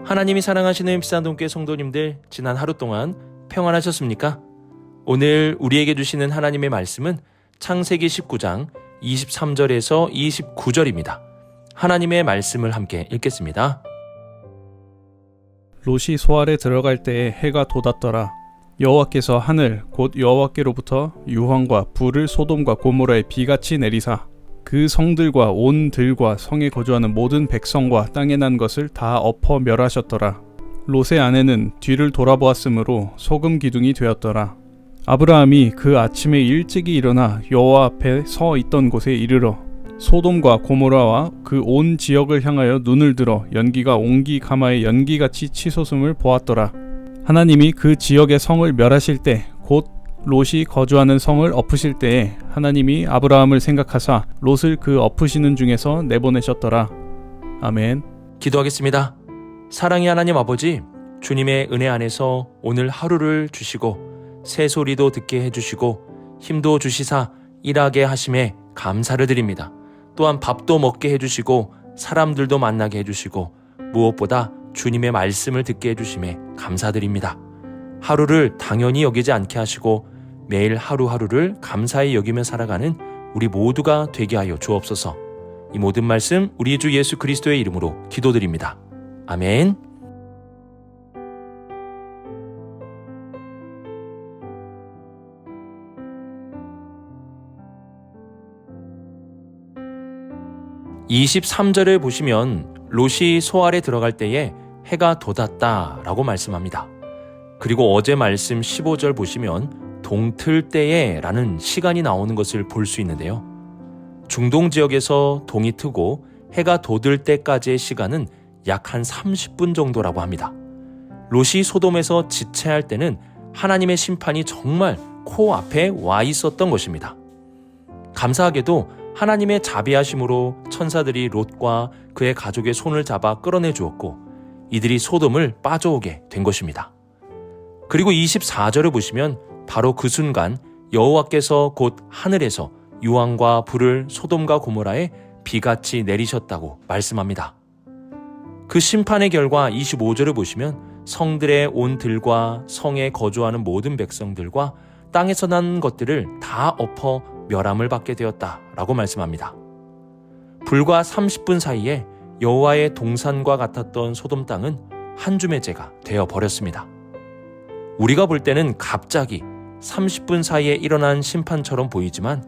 하나님이 사랑하시는 비산동교회 성도님들, 지난 하루 동안 평안하셨습니까? 오늘 우리에게 주시는 하나님의 말씀은 창세기 19장 23절에서 29절입니다. 하나님의 말씀을 함께 읽겠습니다. 롯이 소알에 들어갈 때에 해가 돋았더라. 여호와께서 하늘 곧 여호와께로부터 유황과 불을 소돔과 고모라에 비같이 내리사 그 성들과 온 들과 성에 거주하는 모든 백성과 땅에 난 것을 다 엎어 멸하셨더라. 롯의 아내는 뒤를 돌아보았으므로 소금 기둥이 되었더라. 아브라함이 그 아침에 일찍이 일어나 여호와 앞에 서 있던 곳에 이르러 소돔과 고모라와 그 온 지역을 향하여 눈을 들어 연기가 옹기 가마의 연기같이 치솟음을 보았더라. 하나님이 그 지역의 성을 멸하실 때 곧 롯이 거주하는 성을 엎으실 때에 하나님이 아브라함을 생각하사 롯을 그 엎으시는 중에서 내보내셨더라. 아멘. 기도하겠습니다. 사랑의 하나님 아버지, 주님의 은혜 안에서 오늘 하루를 주시고 새소리도 듣게 해주시고 힘도 주시사 일하게 하심에 감사를 드립니다. 또한 밥도 먹게 해주시고 사람들도 만나게 해주시고 무엇보다 주님의 말씀을 듣게 해주심에 감사드립니다. 하루를 당연히 여기지 않게 하시고 매일 하루하루를 감사히 여기며 살아가는 우리 모두가 되게 하여 주옵소서. 이 모든 말씀 우리 주 예수 그리스도의 이름으로 기도드립니다. 아멘. (23절을) 보시면 롯이 소알에 들어갈 때에 해가 돋았다 라고 말씀합니다. 그리고 어제 말씀 15절 보시면 동틀 때에 라는 시간이 나오는 것을 볼 수 있는데요. 중동 지역에서 동이 트고 해가 돋을 때까지의 시간은 약 한 30분 정도라고 합니다. 롯이 소돔에서 지체할 때는 하나님의 심판이 정말 코앞에 와 있었던 것입니다. 감사하게도 하나님의 자비하심으로 천사들이 롯과 그의 가족의 손을 잡아 끌어내 주었고 이들이 소돔을 빠져오게 된 것입니다. 그리고 24절을 보시면 바로 그 순간 여호와께서 곧 하늘에서 유황과 불을 소돔과 고모라에 비같이 내리셨다고 말씀합니다. 그 심판의 결과 25절을 보시면 성들의 온 들과 성에 거주하는 모든 백성들과 땅에서 난 것들을 다 엎어 멸함을 받게 되었다라고 말씀합니다. 불과 30분 사이에 여호와의 동산과 같았던 소돔 땅은 한 줌의 재가 되어버렸습니다. 우리가 볼 때는 갑자기 30분 사이에 일어난 심판처럼 보이지만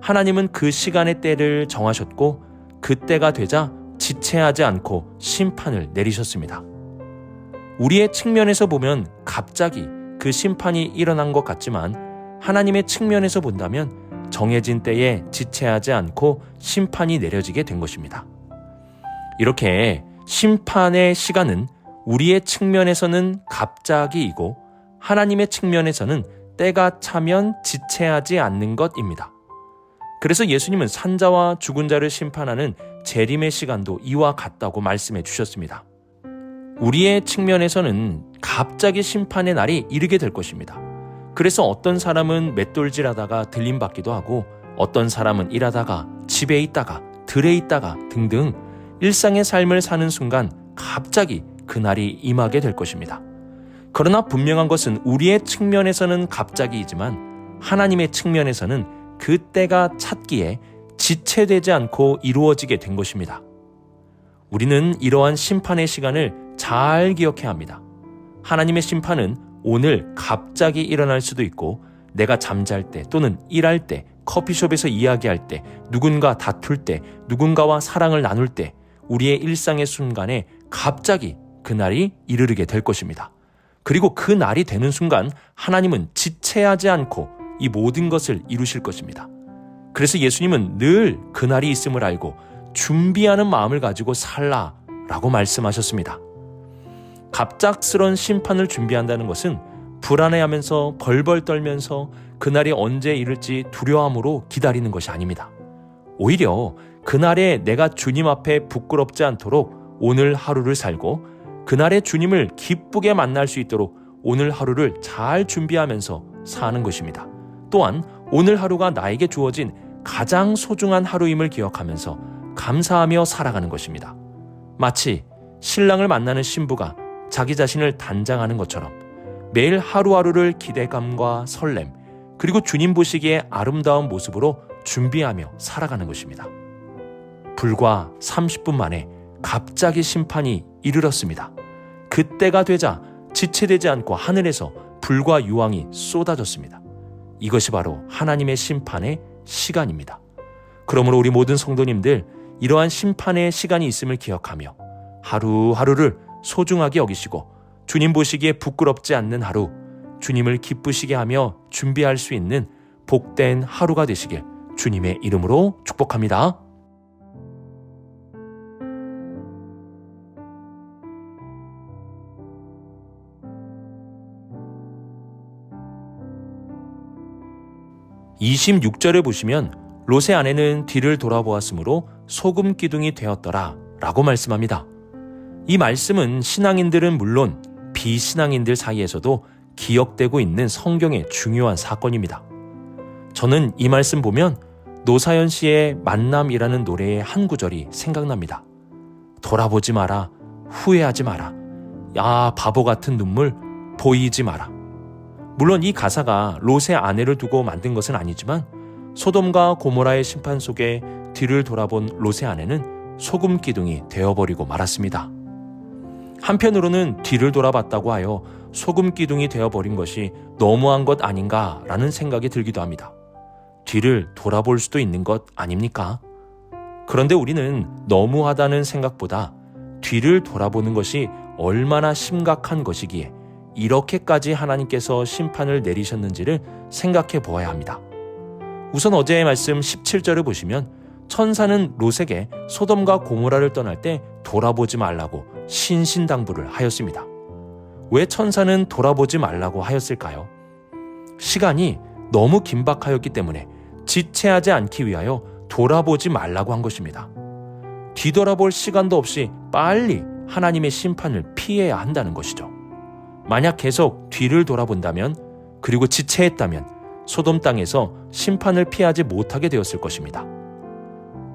하나님은 그 시간의 때를 정하셨고 그 때가 되자 지체하지 않고 심판을 내리셨습니다. 우리의 측면에서 보면 갑자기 그 심판이 일어난 것 같지만 하나님의 측면에서 본다면 정해진 때에 지체하지 않고 심판이 내려지게 된 것입니다. 이렇게 심판의 시간은 우리의 측면에서는 갑자기이고 하나님의 측면에서는 때가 차면 지체하지 않는 것입니다. 그래서 예수님은 산자와 죽은 자를 심판하는 재림의 시간도 이와 같다고 말씀해 주셨습니다. 우리의 측면에서는 갑자기 심판의 날이 이르게 될 것입니다. 그래서 어떤 사람은 맷돌질하다가 들림받기도 하고 어떤 사람은 일하다가 집에 있다가 들에 있다가 등등 일상의 삶을 사는 순간 갑자기 그날이 임하게 될 것입니다. 그러나 분명한 것은 우리의 측면에서는 갑자기이지만 하나님의 측면에서는 그 때가 찼기에 지체되지 않고 이루어지게 된 것입니다. 우리는 이러한 심판의 시간을 잘 기억해야 합니다. 하나님의 심판은 오늘 갑자기 일어날 수도 있고 내가 잠잘 때 또는 일할 때 커피숍에서 이야기할 때 누군가 다툴 때 누군가와 사랑을 나눌 때 우리의 일상의 순간에 갑자기 그날이 이르게 될 것입니다. 그리고 그 날이 되는 순간 하나님은 지체하지 않고 이 모든 것을 이루실 것입니다. 그래서 예수님은 늘 그날이 있음을 알고 준비하는 마음을 가지고 살라라고 말씀하셨습니다. 갑작스런 심판을 준비한다는 것은 불안해하면서 벌벌 떨면서 그날이 언제 이를지 두려움으로 기다리는 것이 아닙니다. 오히려 그날에 내가 주님 앞에 부끄럽지 않도록 오늘 하루를 살고 그날의 주님을 기쁘게 만날 수 있도록 오늘 하루를 잘 준비하면서 사는 것입니다. 또한 오늘 하루가 나에게 주어진 가장 소중한 하루임을 기억하면서 감사하며 살아가는 것입니다. 마치 신랑을 만나는 신부가 자기 자신을 단장하는 것처럼 매일 하루하루를 기대감과 설렘, 그리고 주님 보시기에 아름다운 모습으로 준비하며 살아가는 것입니다. 불과 30분 만에 갑자기 심판이 이르렀습니다. 그때가 되자 지체되지 않고 하늘에서 불과 유황이 쏟아졌습니다. 이것이 바로 하나님의 심판의 시간입니다. 그러므로 우리 모든 성도님들, 이러한 심판의 시간이 있음을 기억하며 하루하루를 소중하게 여기시고 주님 보시기에 부끄럽지 않는 하루, 주님을 기쁘시게 하며 준비할 수 있는 복된 하루가 되시길 주님의 이름으로 축복합니다. (26절에) 보시면 롯의 아내는 뒤를 돌아보았으므로 소금 기둥이 되었더라 라고 말씀합니다. 이 말씀은 신앙인들은 물론 비신앙인들 사이에서도 기억되고 있는 성경의 중요한 사건입니다. 저는 이 말씀 보면 노사연 씨의 만남이라는 노래의 한 구절이 생각납니다. 돌아보지 마라, 후회하지 마라, 야 바보 같은 눈물 보이지 마라. 물론 이 가사가 롯의 아내를 두고 만든 것은 아니지만 소돔과 고모라의 심판 속에 뒤를 돌아본 롯의 아내는 소금 기둥이 되어버리고 말았습니다. 한편으로는 뒤를 돌아봤다고 하여 소금 기둥이 되어버린 것이 너무한 것 아닌가라는 생각이 들기도 합니다. 뒤를 돌아볼 수도 있는 것 아닙니까? 그런데 우리는 너무하다는 생각보다 뒤를 돌아보는 것이 얼마나 심각한 것이기에 이렇게까지 하나님께서 심판을 내리셨는지를 생각해 보아야 합니다. 우선 어제의 말씀 17절을 보시면 천사는 롯에게 소돔과 고모라를 떠날 때 돌아보지 말라고 신신당부를 하였습니다. 왜 천사는 돌아보지 말라고 하였을까요? 시간이 너무 긴박하였기 때문에 지체하지 않기 위하여 돌아보지 말라고 한 것입니다. 뒤돌아볼 시간도 없이 빨리 하나님의 심판을 피해야 한다는 것이죠. 만약 계속 뒤를 돌아본다면, 그리고 지체했다면 소돔 땅에서 심판을 피하지 못하게 되었을 것입니다.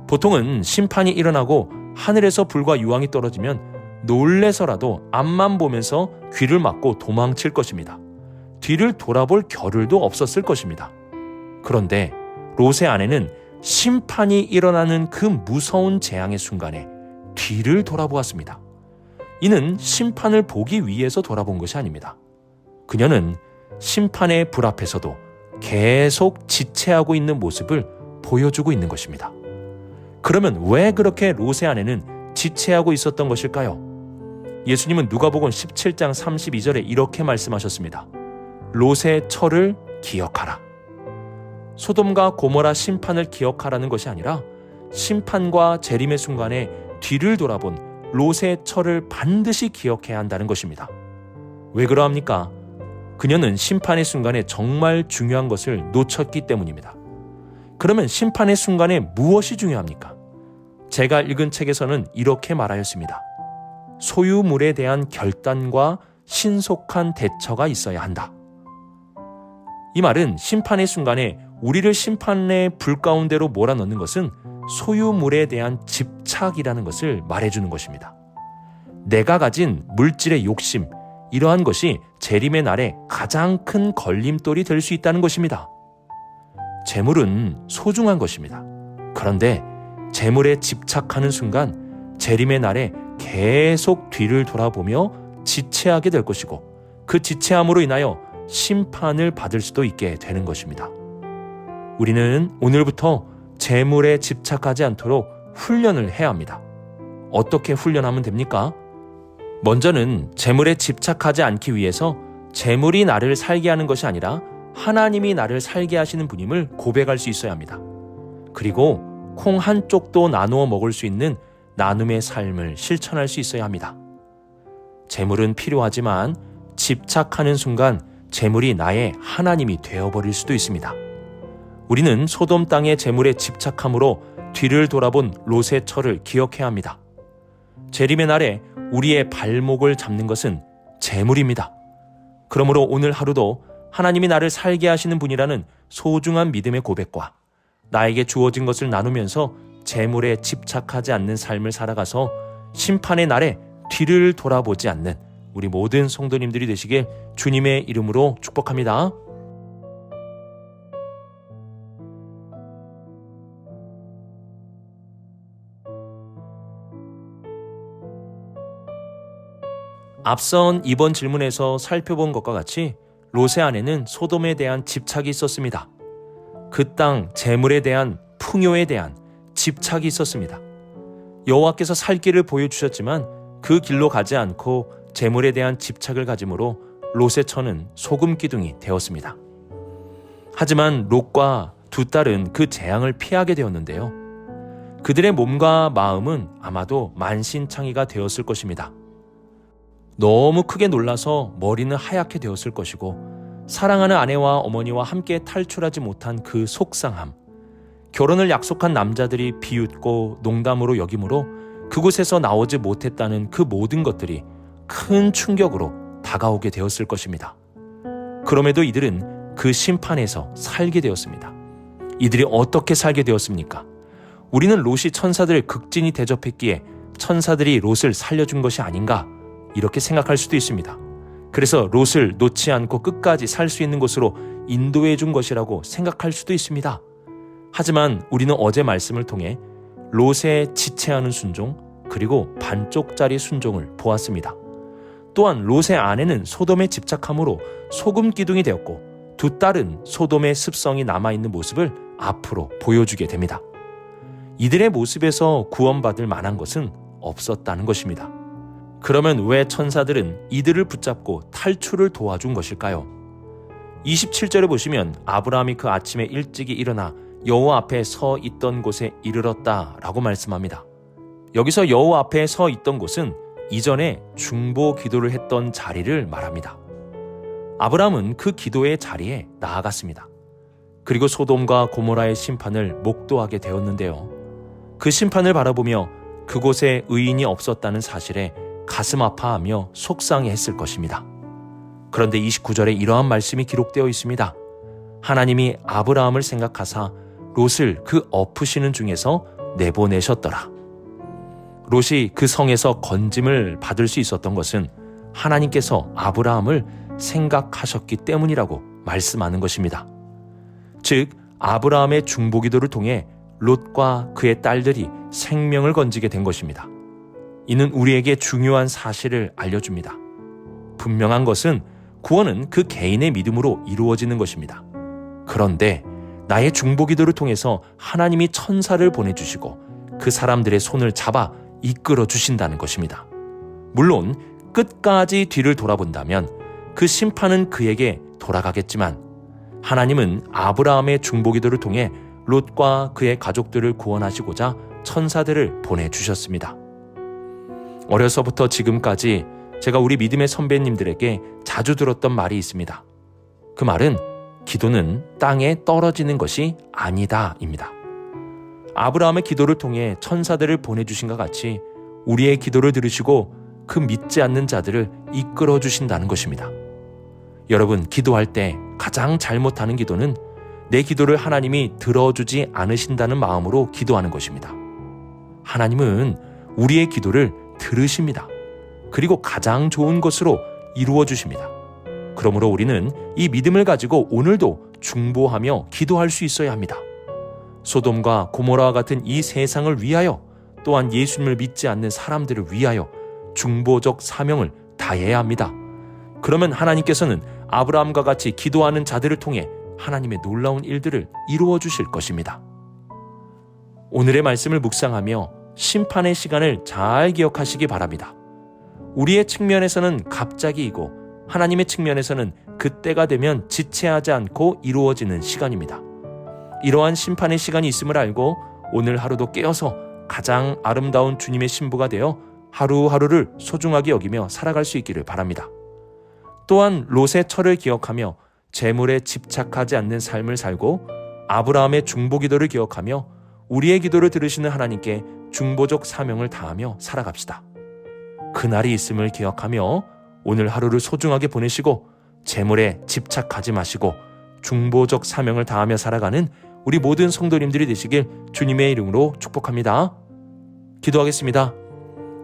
보통은 심판이 일어나고 하늘에서 불과 유황이 떨어지면 놀래서라도 앞만 보면서 귀를 막고 도망칠 것입니다. 뒤를 돌아볼 겨를도 없었을 것입니다. 그런데 롯의 아내는 심판이 일어나는 그 무서운 재앙의 순간에 뒤를 돌아보았습니다. 이는 심판을 보기 위해서 돌아본 것이 아닙니다. 그녀는 심판의 불 앞에서도 계속 지체하고 있는 모습을 보여주고 있는 것입니다. 그러면 왜 그렇게 롯의 아내는 지체하고 있었던 것일까요? 예수님은 누가복음 17장 32절에 이렇게 말씀하셨습니다. 롯의 철을 기억하라. 소돔과 고모라 심판을 기억하라는 것이 아니라 심판과 재림의 순간에 뒤를 돌아본 롯의 철을 반드시 기억해야 한다는 것입니다. 왜 그러합니까? 그녀는 심판의 순간에 정말 중요한 것을 놓쳤기 때문입니다. 그러면 심판의 순간에 무엇이 중요합니까? 제가 읽은 책에서는 이렇게 말하였습니다. 소유물에 대한 결단과 신속한 대처가 있어야 한다. 이 말은 심판의 순간에 우리를 심판의 불 가운데로 몰아넣는 것은 소유물에 대한 집착이라는 것을 말해주는 것입니다. 내가 가진 물질의 욕심, 이러한 것이 재림의 날에 가장 큰 걸림돌이 될 수 있다는 것입니다. 재물은 소중한 것입니다. 그런데 재물에 집착하는 순간 재림의 날에 계속 뒤를 돌아보며 지체하게 될 것이고, 그 지체함으로 인하여 심판을 받을 수도 있게 되는 것입니다. 우리는 오늘부터 재물에 집착하지 않도록 훈련을 해야 합니다. 어떻게 훈련하면 됩니까? 먼저는 재물에 집착하지 않기 위해서 재물이 나를 살게 하는 것이 아니라 하나님이 나를 살게 하시는 분임을 고백할 수 있어야 합니다. 그리고 콩 한 쪽도 나누어 먹을 수 있는 나눔의 삶을 실천할 수 있어야 합니다. 재물은 필요하지만 집착하는 순간 재물이 나의 하나님이 되어버릴 수도 있습니다. 우리는 소돔 땅의 재물에 집착함으로 뒤를 돌아본 롯의 철을 기억해야 합니다. 재림의 날에 우리의 발목을 잡는 것은 재물입니다. 그러므로 오늘 하루도 하나님이 나를 살게 하시는 분이라는 소중한 믿음의 고백과 나에게 주어진 것을 나누면서 재물에 집착하지 않는 삶을 살아가서 심판의 날에 뒤를 돌아보지 않는 우리 모든 성도님들이 되시길 주님의 이름으로 축복합니다. 앞선 이번 질문에서 살펴본 것과 같이 롯의 안에는 소돔에 대한 집착이 있었습니다. 그 땅 재물에 대한 풍요에 대한 집착이 있었습니다. 여호와께서 살 길을 보여주셨지만 그 길로 가지 않고 재물에 대한 집착을 가짐으로 롯의 처는 소금 기둥이 되었습니다. 하지만 롯과 두 딸은 그 재앙을 피하게 되었는데요. 그들의 몸과 마음은 아마도 만신창이가 되었을 것입니다. 너무 크게 놀라서 머리는 하얗게 되었을 것이고 사랑하는 아내와 어머니와 함께 탈출하지 못한 그 속상함, 결혼을 약속한 남자들이 비웃고 농담으로 여김으로 그곳에서 나오지 못했다는 그 모든 것들이 큰 충격으로 다가오게 되었을 것입니다. 그럼에도 이들은 그 심판에서 살게 되었습니다. 이들이 어떻게 살게 되었습니까? 우리는 롯이 천사들을 극진히 대접했기에 천사들이 롯을 살려준 것이 아닌가 이렇게 생각할 수도 있습니다. 그래서 롯을 놓지 않고 끝까지 살 수 있는 곳으로 인도해 준 것이라고 생각할 수도 있습니다. 하지만 우리는 어제 말씀을 통해 롯의 지체하는 순종 그리고 반쪽짜리 순종을 보았습니다. 또한 롯의 아내는 소돔에 집착함으로 소금 기둥이 되었고 두 딸은 소돔의 습성이 남아있는 모습을 앞으로 보여주게 됩니다. 이들의 모습에서 구원받을 만한 것은 없었다는 것입니다. 그러면 왜 천사들은 이들을 붙잡고 탈출을 도와준 것일까요? 27절에 보시면 아브라함이 그 아침에 일찍이 일어나 여호와 앞에 서 있던 곳에 이르렀다라고 말씀합니다. 여기서 여호와 앞에 서 있던 곳은 이전에 중보 기도를 했던 자리를 말합니다. 아브라함은 그 기도의 자리에 나아갔습니다. 그리고 소돔과 고모라의 심판을 목도하게 되었는데요. 그 심판을 바라보며 그곳에 의인이 없었다는 사실에 가슴 아파하며 속상해했을 것입니다. 그런데 29절에 이러한 말씀이 기록되어 있습니다. 하나님이 아브라함을 생각하사 롯을 그 엎으시는 중에서 내보내셨더라. 롯이 그 성에서 건짐을 받을 수 있었던 것은 하나님께서 아브라함을 생각하셨기 때문이라고 말씀하는 것입니다. 즉 아브라함의 중보기도를 통해 롯과 그의 딸들이 생명을 건지게 된 것입니다. 이는 우리에게 중요한 사실을 알려줍니다. 분명한 것은 구원은 그 개인의 믿음으로 이루어지는 것입니다. 그런데 나의 중보기도를 통해서 하나님이 천사를 보내주시고 그 사람들의 손을 잡아 이끌어 주신다는 것입니다. 물론 끝까지 뒤를 돌아본다면 그 심판은 그에게 돌아가겠지만 하나님은 아브라함의 중보기도를 통해 롯과 그의 가족들을 구원하시고자 천사들을 보내주셨습니다. 어려서부터 지금까지 제가 우리 믿음의 선배님들에게 자주 들었던 말이 있습니다. 그 말은 기도는 땅에 떨어지는 것이 아니다입니다. 아브라함의 기도를 통해 천사들을 보내주신 것 같이 우리의 기도를 들으시고 그 믿지 않는 자들을 이끌어 주신다는 것입니다. 여러분, 기도할 때 가장 잘못하는 기도는 내 기도를 하나님이 들어주지 않으신다는 마음으로 기도하는 것입니다. 하나님은 우리의 기도를 들으십니다. 그리고 가장 좋은 것으로 이루어 주십니다. 그러므로 우리는 이 믿음을 가지고 오늘도 중보하며 기도할 수 있어야 합니다. 소돔과 고모라와 같은 이 세상을 위하여 또한 예수님을 믿지 않는 사람들을 위하여 중보적 사명을 다해야 합니다. 그러면 하나님께서는 아브라함과 같이 기도하는 자들을 통해 하나님의 놀라운 일들을 이루어 주실 것입니다. 오늘의 말씀을 묵상하며 심판의 시간을 잘 기억하시기 바랍니다. 우리의 측면에서는 갑자기이고 하나님의 측면에서는 그때가 되면 지체하지 않고 이루어지는 시간입니다. 이러한 심판의 시간이 있음을 알고 오늘 하루도 깨어서 가장 아름다운 주님의 신부가 되어 하루하루를 소중하게 여기며 살아갈 수 있기를 바랍니다. 또한 롯의 철을 기억하며 재물에 집착하지 않는 삶을 살고 아브라함의 중보기도를 기억하며 우리의 기도를 들으시는 하나님께 중보적 사명을 다하며 살아갑시다. 그날이 있음을 기억하며 오늘 하루를 소중하게 보내시고 재물에 집착하지 마시고 중보적 사명을 다하며 살아가는 우리 모든 성도님들이 되시길 주님의 이름으로 축복합니다. 기도하겠습니다.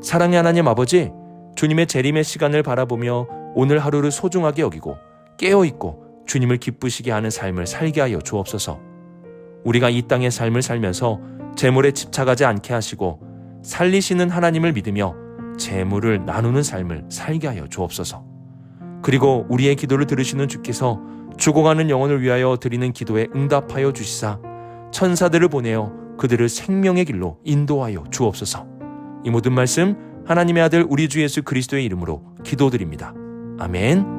사랑의 하나님 아버지, 주님의 재림의 시간을 바라보며 오늘 하루를 소중하게 여기고 깨어있고 주님을 기쁘시게 하는 삶을 살게 하여 주옵소서. 우리가 이 땅의 삶을 살면서 재물에 집착하지 않게 하시고 살리시는 하나님을 믿으며 재물을 나누는 삶을 살게 하여 주옵소서. 그리고 우리의 기도를 들으시는 주께서 죽어가는 영혼을 위하여 드리는 기도에 응답하여 주시사 천사들을 보내어 그들을 생명의 길로 인도하여 주옵소서. 이 모든 말씀 하나님의 아들 우리 주 예수 그리스도의 이름으로 기도드립니다. 아멘.